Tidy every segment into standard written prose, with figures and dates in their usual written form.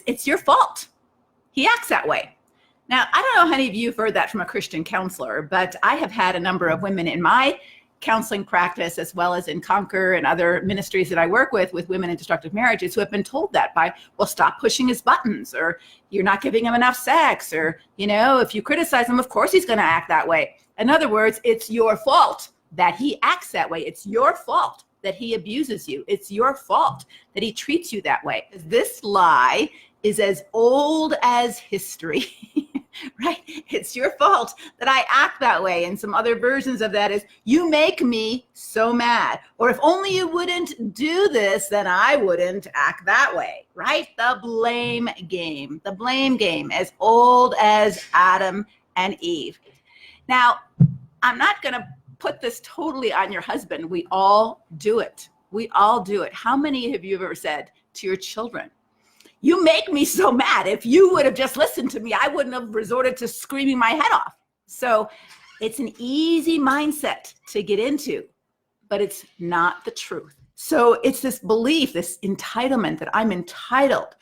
it's your fault. He acts that way. Now, I don't know how many of you have heard that from a Christian counselor, but I have had a number of women in my counseling practice, as well as in Conquer and other ministries that I work with women in destructive marriages, who have been told that by, well, stop pushing his buttons, or you're not giving him enough sex, or, if you criticize him, of course he's going to act that way. In other words, it's your fault that he acts that way. It's your fault that he abuses you. It's your fault that he treats you that way. This lie is as old as history. Right? It's your fault that I act that way. And some other versions of that is, you make me so mad. Or if only you wouldn't do this, then I wouldn't act that way. Right? The blame game. The blame game, as old as Adam and Eve. Now, I'm not going to put this totally on your husband. We all do it. We all do it. How many have you ever said to your children, you make me so mad. If you would have just listened to me, I wouldn't have resorted to screaming my head off. So it's an easy mindset to get into, but it's not the truth. So it's this belief, this entitlement that I'm entitled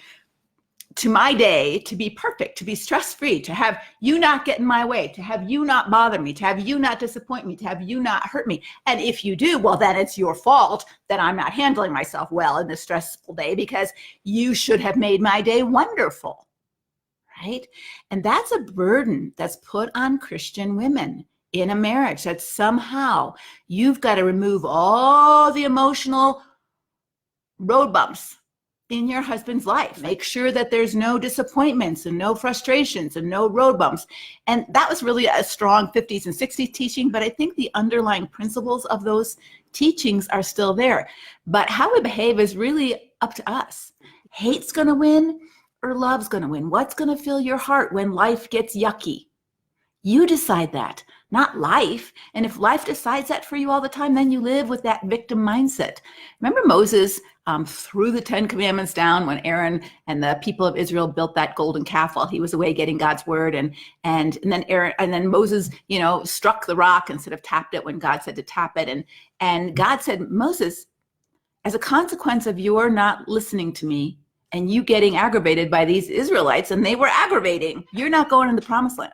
to my day to be perfect, to be stress-free, to have you not get in my way, to have you not bother me, to have you not disappoint me, to have you not hurt me. And if you do, well, then it's your fault that I'm not handling myself well in this stressful day, because you should have made my day wonderful, right? And that's a burden that's put on Christian women in a marriage, that somehow you've got to remove all the emotional road bumps in your husband's life. Make sure that there's no disappointments and no frustrations and no road bumps. And that was really a strong 50s and 60s teaching, but I think the underlying principles of those teachings are still there. But how we behave is really up to us. Hate's going to win or love's going to win? What's going to fill your heart when life gets yucky? You decide that, not life. And if life decides that for you all the time, then you live with that victim mindset. Remember Moses threw the 10 commandments down when Aaron and the people of Israel built that golden calf while he was away getting God's word, and then Moses, struck the rock instead of tapped it when God said to tap it, and God said, Moses, as a consequence of your not listening to me and you getting aggravated by these Israelites, and they were aggravating, you're not going in the promised land.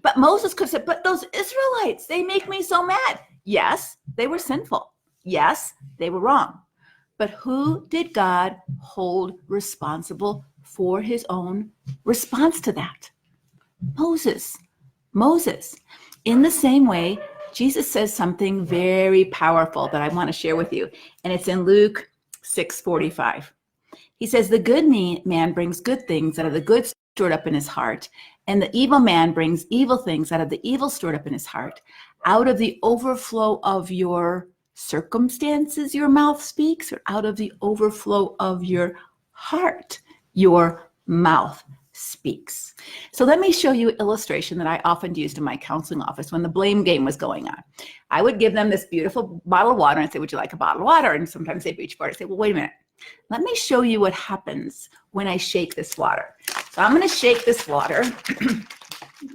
But Moses could have said, but those Israelites, they make me so mad. Yes, they were sinful. Yes, they were wrong. But who did God hold responsible for his own response to that? Moses. In the same way, Jesus says something very powerful that I want to share with you. And it's in Luke 6:45. He says, the good man brings good things out of the good stored up in his heart, and the evil man brings evil things out of the evil stored up in his heart. Out of the overflow of your circumstances, your mouth speaks, or out of the overflow of your heart, your mouth speaks. So let me show you an illustration that I often used in my counseling office when the blame game was going on. I would give them this beautiful bottle of water and say, would you like a bottle of water? And sometimes they'd reach for it and say, well, wait a minute. Let me show you what happens when I shake this water. So I'm going to shake this water.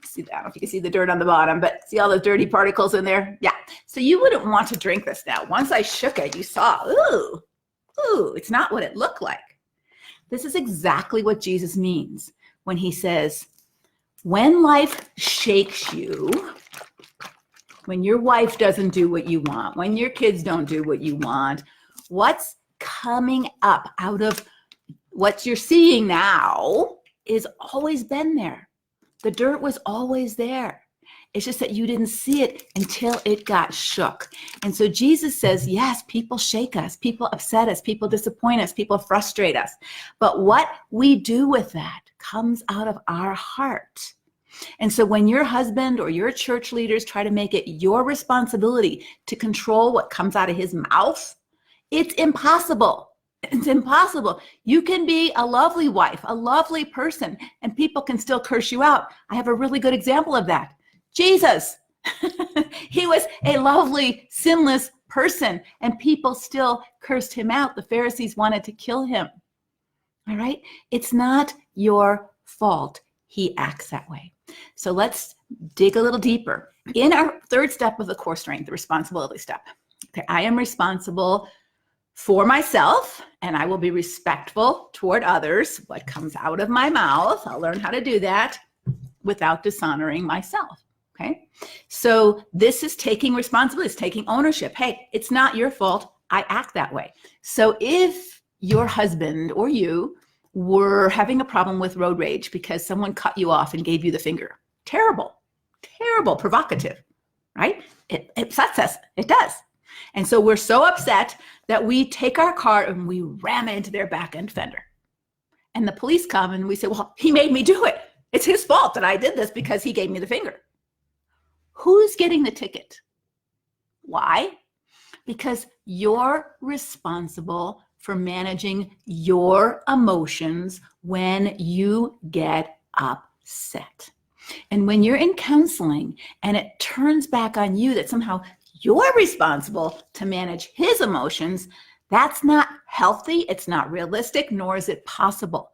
See that? I don't know if you can see the dirt on the bottom, but see all the dirty particles in there? Yeah. So you wouldn't want to drink this now. Once I shook it, you saw, ooh, it's not what it looked like. This is exactly what Jesus means when he says, when life shakes you, when your wife doesn't do what you want, when your kids don't do what you want, what's coming up out of what you're seeing now is always been there. The dirt was always there. It's just that you didn't see it until it got shook. And so Jesus says, yes, people shake us, people upset us, people disappoint us, people frustrate us. But what we do with that comes out of our heart. And so when your husband or your church leaders try to make it your responsibility to control what comes out of his mouth, it's impossible. It's impossible. You can be a lovely wife, a lovely person, and people can still curse you out. I have a really good example of that. Jesus. He was a lovely, sinless person, and people still cursed him out. The Pharisees wanted to kill him. All right? It's not your fault he acts that way. So let's dig a little deeper. In our third step of the core strength, the responsibility step. Okay, I am responsible for myself, and I will be respectful toward others. What comes out of my mouth, I'll learn how to do that without dishonoring myself. Okay. So this is taking responsibility, it's taking ownership. Hey, it's not your fault. I act that way. So if your husband or you were having a problem with road rage because someone cut you off and gave you the finger, terrible, terrible, provocative, right? It upsets us. It does. And so we're so upset that we take our car and we ram it into their back end fender. And the police come and we say, well, he made me do it. It's his fault that I did this because he gave me the finger. Who's getting the ticket? Why? Because you're responsible for managing your emotions when you get upset. And when you're in counseling and it turns back on you that somehow you're responsible to manage his emotions, that's not healthy, it's not realistic, nor is it possible.